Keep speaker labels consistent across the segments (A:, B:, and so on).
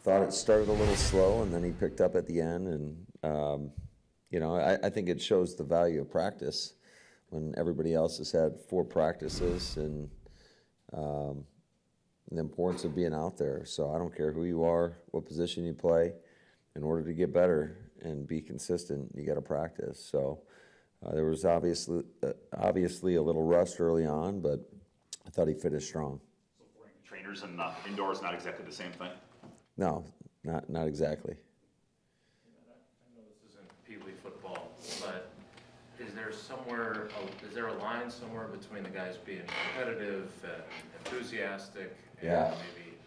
A: thought it started a little slow, and then he picked up at the end. And I think it shows the value of practice when everybody else has had 4 practices, and the importance of being out there. So I don't care who you are, what position you play. In order to get better and be consistent, you got to practice. So there was obviously a little rust early on, but I thought he finished strong.
B: So for trainers and indoors, not exactly the same thing?
A: No, not exactly.
C: I know this isn't Pee Wee football, but is there a line somewhere between the guys being competitive and enthusiastic and maybe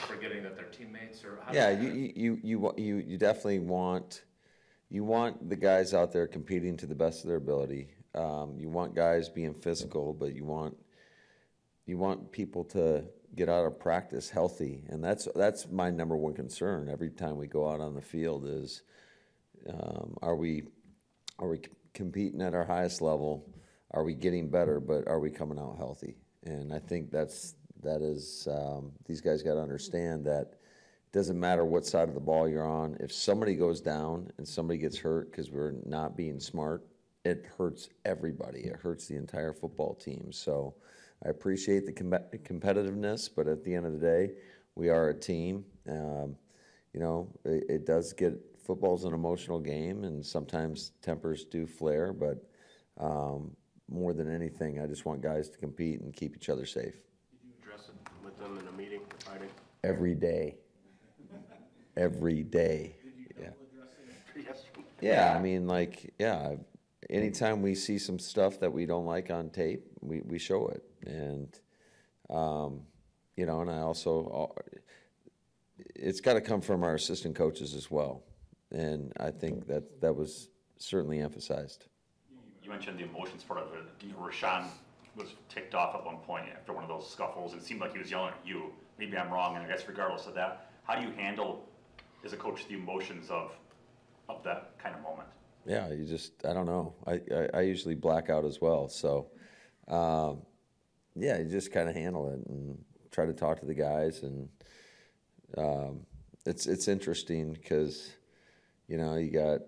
C: forgetting that they're teammates, or how
A: you definitely want the guys out there competing to the best of their ability. You want guys being physical, but you want people to get out of practice healthy, and that's my number one concern every time we go out on the field is are we competing at our highest level? Are we getting better, but are we coming out healthy? And I think that is these guys got to understand that it doesn't matter what side of the ball you're on. If somebody goes down and somebody gets hurt because we're not being smart, it hurts everybody. It hurts the entire football team. So I appreciate the competitiveness, but at the end of the day, we are a team. It does get – football's an emotional game, and sometimes tempers do flare, but more than anything, I just want guys to compete and keep each other safe.
D: Address it with them in a meeting, Friday?
A: Every day. Every day.
D: Yeah.
A: Yeah, I mean, anytime we see some stuff that we don't like on tape, we show it. And, and I also, it's got to come from our assistant coaches as well. And I think that was certainly emphasized.
B: You mentioned the emotions part of it. Rashawn was ticked off at one point after one of those scuffles. It seemed like he was yelling at you. Maybe I'm wrong, and I guess regardless of that, how do you handle, as a coach, the emotions of that kind of moment?
A: Yeah, I don't know. I usually black out as well. So, you just kind of handle it and try to talk to the guys. And it's interesting because, you got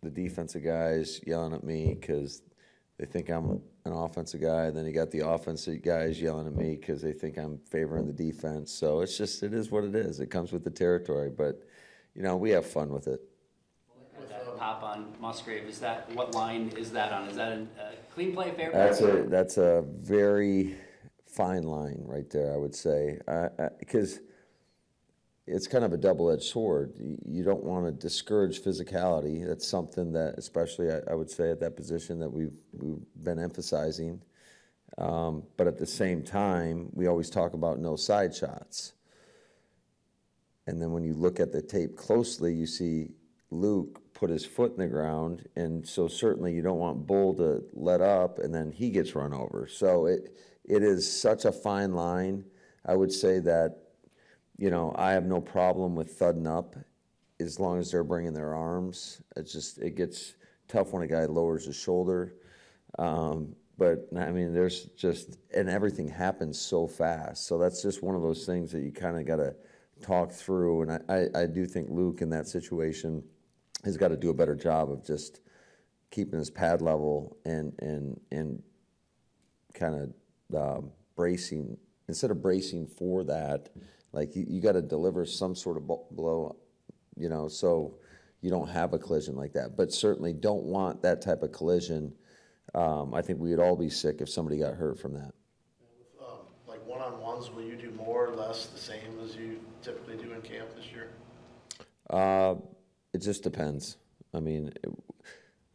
A: the defensive guys yelling at me because they think I'm an offensive guy. And then you got the offensive guys yelling at me because they think I'm favoring the defense. So it is what it is. It comes with the territory. But, we have fun with it.
E: Pop on Musgrave, what line is that on? Is that a clean play, fair play?
A: That's a very fine line right there, I would say, because it's kind of a double-edged sword. You don't want to discourage physicality. That's something that, especially I would say at that position, that we've been emphasizing. But at the same time, we always talk about no side shots. And then when you look at the tape closely, you see Luke put his foot in the ground, and so certainly you don't want Bull to let up, and then he gets run over. So it is such a fine line. I would say that, I have no problem with thudding up as long as they're bringing their arms. It gets tough when a guy lowers his shoulder. But, I mean, and everything happens so fast. So that's just one of those things that you kind of got to talk through. And I do think Luke in that situation has got to do a better job of just keeping his pad level and kind of bracing. Instead of bracing for that, like you got to deliver some sort of blow, so you don't have a collision like that. But certainly don't want that type of collision. I think we would all be sick if somebody got hurt from that.
D: Like one-on-ones, will you do more or less the same as you typically do in camp this year?
A: It just depends. I mean,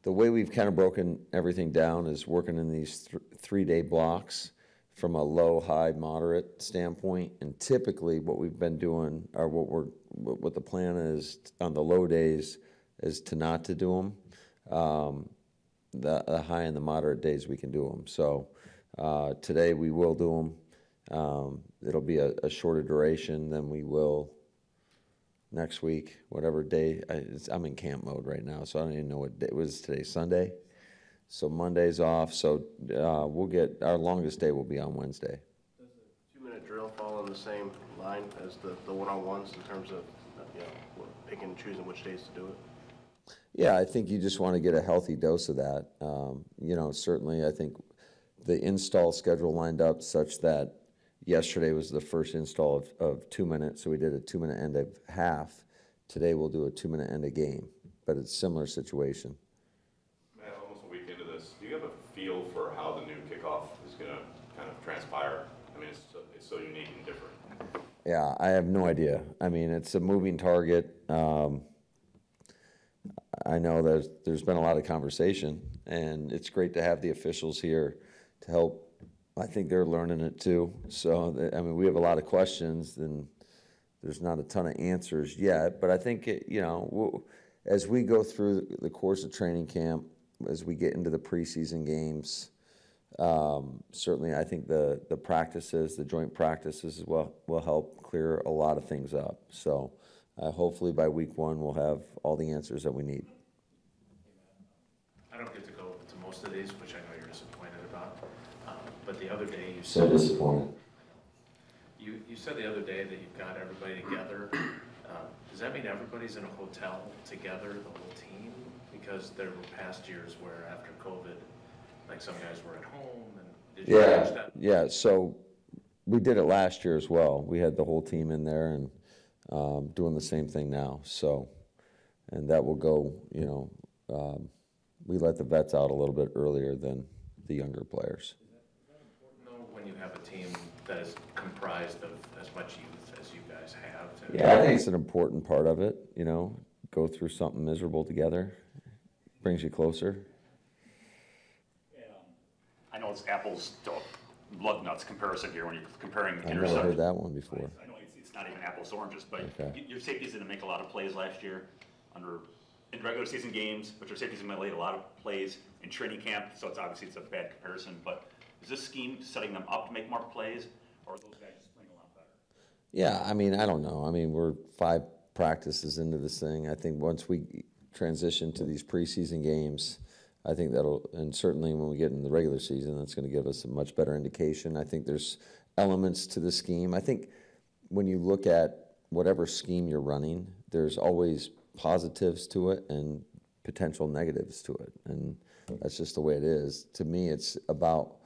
A: the way we've kind of broken everything down is working in these 3-day blocks from a low, high, moderate standpoint. And typically what we've been doing, or what the plan is on the low days, is not to do them. The high and the moderate days we can do them. So today we will do them. It'll be a shorter duration than we will next week, whatever day. I'm in camp mode right now, so I don't even know what day. Was today, Sunday? So Monday's off, so we'll get, our longest day will be on Wednesday.
D: Does the 2-minute drill fall
F: following the same line as the one-on-ones in terms of, picking and choosing which days to do it?
A: Yeah, I think you just want to get a healthy dose of that. Certainly I think the install schedule lined up such that yesterday was the first install of 2 minutes, so we did a 2-minute end of half. Today we'll do a 2-minute end of game, but it's a similar situation.
G: Matt, almost a week into this, do you have a feel for how the new kickoff is going to kind of transpire? I mean, it's so unique and different.
A: Yeah, I have no idea. I mean, it's a moving target. I know there's been a lot of conversation, and it's great to have the officials here to help. I think they're learning it too. So, we have a lot of questions, and there's not a ton of answers yet. But I think, as we go through the course of training camp, as we get into the preseason games, certainly I think the practices, the joint practices will help clear a lot of things up. So hopefully by week 1 we'll have all the answers that we need.
C: I don't get to go to most of these, which I know you're disappointed about. But the other day you
A: So
C: said
A: disappointed.
C: you said the other day that you've got everybody together. Does that mean everybody's in a hotel together, the whole team? Because there were past years where after COVID, like some guys were at home, and did you change that?
A: Yeah. So we did it last year as well. We had the whole team in there and doing the same thing now. So, and that will go. We let the vets out a little bit earlier than the younger players.
C: Is that important though, when you have a team that is comprised of as much youth as you guys have?
A: Yeah, I think it's an important part of it. Go through something miserable together, brings you closer.
B: I know it's apples to blood nuts comparison here when you're comparing
A: I've never heard that one before.
B: I know it's not even apples to oranges, but
A: Okay.
B: your safeties didn't make a lot of plays last year in regular season games, but your safeties made a lot of plays in training camp, so it's a bad comparison. But is this scheme setting them up to make more plays, or are those guys just playing a lot better?
A: Yeah, I don't know. We're 5 practices into this thing. I think once we transition to these preseason games, I think and certainly when we get in the regular season, that's going to give us a much better indication. I think there's elements to the scheme. I think when you look at whatever scheme you're running, there's always positives to it and potential negatives to it. And that's just the way it is. To me, it's about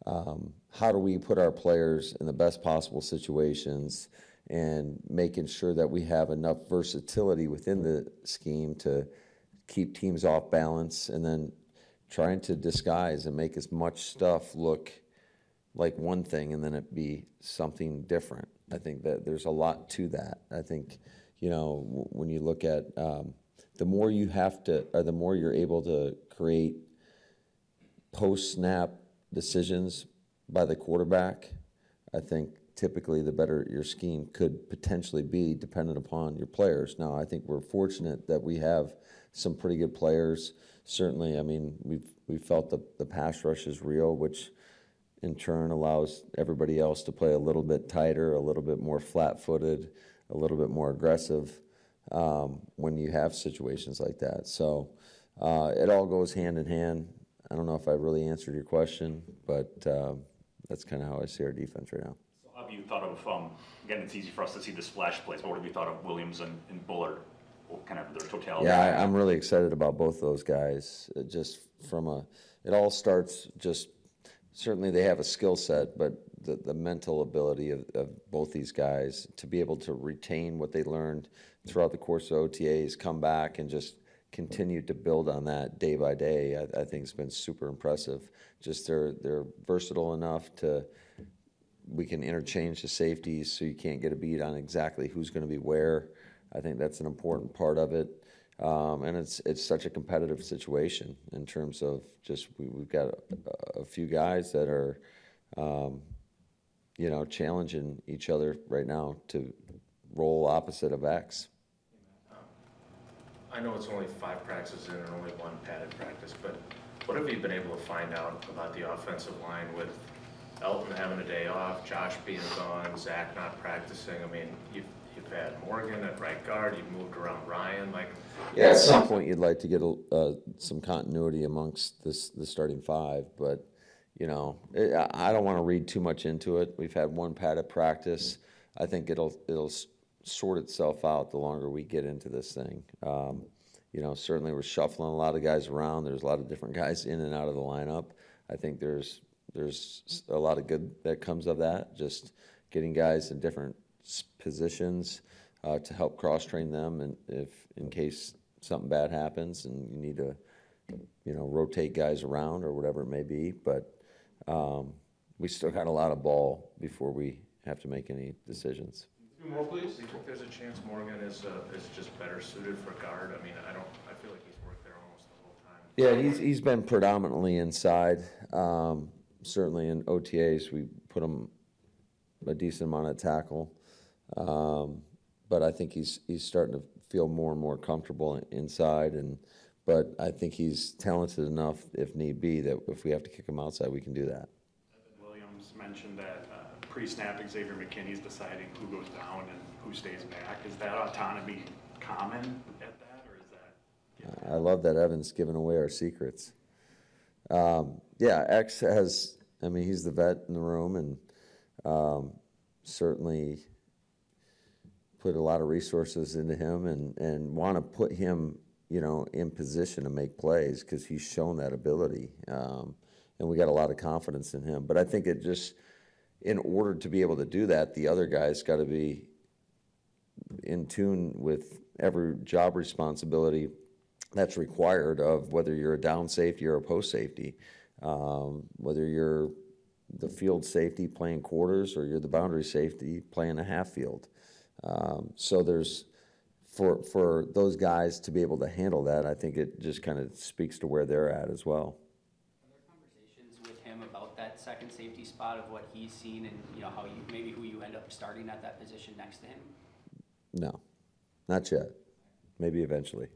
A: how do we put our players in the best possible situations and making sure that we have enough versatility within the scheme to keep teams off balance, and then trying to disguise and make as much stuff look like one thing and then it be something different. I think that there's a lot to that. I think, when you look at the more you're able to create post-snap decisions by the quarterback, I think typically the better your scheme could potentially be dependent upon your players. Now, I think we're fortunate that we have some pretty good players. Certainly, we've felt the pass rush is real, which in turn allows everybody else to play a little bit tighter, a little bit more flat-footed, a little bit more aggressive when you have situations like that. So it all goes hand in hand. I don't know if I really answered your question, but that's kind of how I see our defense right now.
B: So how have you thought of, again, it's easy for us to see the splash plays, but what have you thought of Williams and Bullard? What kind of their totality?
A: Yeah, I'm really excited about both those guys. It all starts certainly they have a skill set, but the mental ability of both these guys to be able to retain what they learned throughout the course of OTAs, come back and just continue to build on that day by day, I think it's been super impressive. Just they're versatile enough we can interchange the safeties so you can't get a beat on exactly who's going to be where. I think that's an important part of it. And it's such a competitive situation in terms of we've got a few guys that are, challenging each other right now to roll opposite of X.
C: I know it's only 5 practices in and only 1 padded practice, but what have you been able to find out about the offensive line with Elton having a day off, Josh being gone, Zach not practicing? You've had Morgan at right guard, you've moved around Ryan.
A: At some point you'd like to get some continuity amongst the starting 5, but you know, I don't want to read too much into it. We've had one padded practice. I think it'll sort itself out the longer we get into this thing. You know, certainly we're shuffling a lot of guys around. There's a lot of different guys in and out of the lineup. I think there's a lot of good that comes of that, just getting guys in different positions to help cross-train them, and if in case something bad happens and you need to, you know, rotate guys around or whatever it may be. But we still got a lot of ball before we have to make any decisions.
C: Two more, please. Do you think there's a chance Morgan is just better suited for guard? I mean, I feel like he's worked there almost the whole time.
A: Yeah, he's been predominantly inside. Certainly in OTAs, we put him a decent amount of tackle. But I think he's starting to feel more and more comfortable inside. But I think he's talented enough, if need be, that if we have to kick him outside, we can do that.
H: Williams mentioned that pre-snap Xavier McKinney's deciding who goes down and who stays back. Is that autonomy common at that, or is that?
A: I love that Evan's giving away our secrets. Yeah, X has, I mean, he's the vet in the room, and certainly put a lot of resources into him and want to put him, you know, in position to make plays because he's shown that ability. And we got a lot of confidence in him. But I think it just, in order to be able to do that, the other guys got to be in tune with every job responsibility that's required of whether you're a down safety or a post safety, whether you're the field safety playing quarters or you're the boundary safety playing a half field. So there's, for those guys to be able to handle that, I think it just kind of speaks to where they're at as well.
E: Are there conversations with him about that second safety spot of what he's seen and, you know, how you, maybe who you end up starting at that position next to him?
A: No, not yet. Maybe eventually.